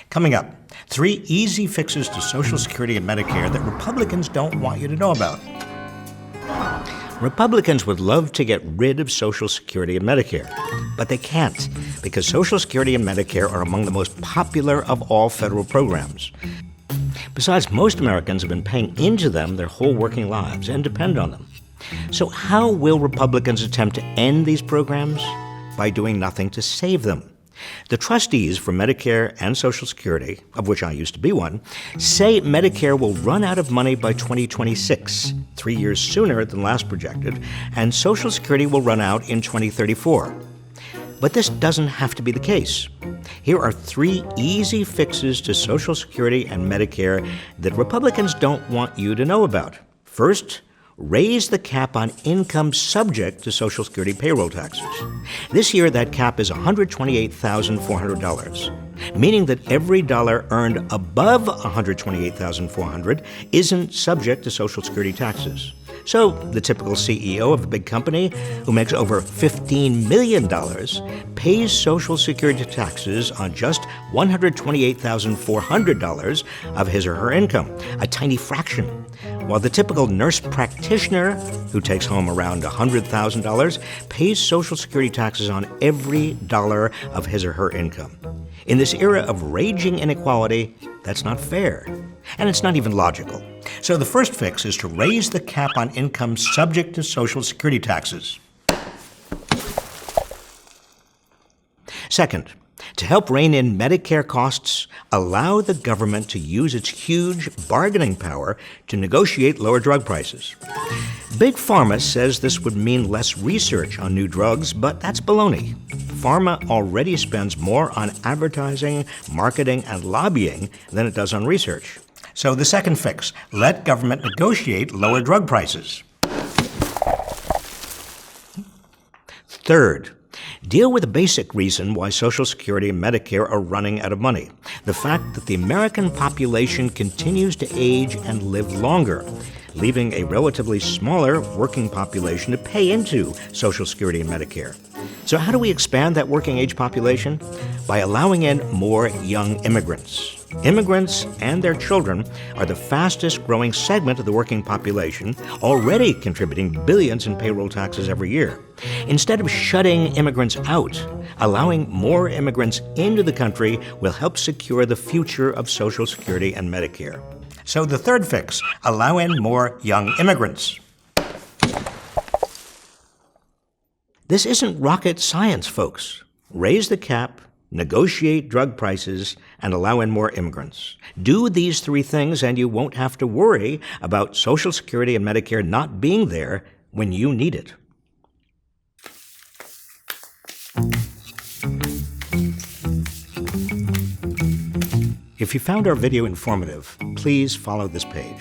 Coming up, 3 easy fixes to Social Security and Medicare that Republicans don't want you to know about. Republicans would love to get rid of Social Security and Medicare, but they can't because Social Security and Medicare are among the most popular of all federal programs. Besides, most Americans have been paying into them their whole working lives and depend on them. So how will Republicans attempt to end these programs? By doing nothing to save them. The trustees for Medicare and Social Security, of which I used to be one, say Medicare will run out of money by 2026, 3 years sooner than last projected, and Social Security will run out in 2034. But this doesn't have to be the case. Here are 3 easy fixes to Social Security and Medicare that Republicans don't want you to know about. First, raise the cap on income subject to Social Security payroll taxes. This year, that cap is $128,400, meaning that every dollar earned above $128,400 isn't subject to Social Security taxes. So the typical CEO of a big company who makes over $15 million pays Social Security taxes on just $128,400 of his or her income, a tiny fraction, while the typical nurse practitioner who takes home around $100,000 pays Social Security taxes on every dollar of his or her income. In this era of raging inequality, that's not fair, and it's not even logical. So the first fix is to raise the cap on income subject to Social Security taxes. Second, to help rein in Medicare costs, allow the government to use its huge bargaining power to negotiate lower drug prices. Big Pharma says this would mean less research on new drugs, but that's baloney. Pharma already spends more on advertising, marketing, and lobbying than it does on research. So the second fix, let government negotiate lower drug prices. Third, deal with the basic reason why Social Security and Medicare are running out of money, the fact that the American population continues to age and live longer, leaving a relatively smaller working population to pay into Social Security and Medicare. So how do we expand that working age population? By allowing in more young immigrants. Immigrants and their children are the fastest growing segment of the working population, already contributing billions in payroll taxes every year. Instead of shutting immigrants out, allowing more immigrants into the country will help secure the future of Social Security and Medicare. So the third fix, allow in more young immigrants. This isn't rocket science, folks. Raise the cap, negotiate drug prices, and allow in more immigrants. Do these 3 things and you won't have to worry about Social Security and Medicare not being there when you need it. If you found our video informative, please follow this page.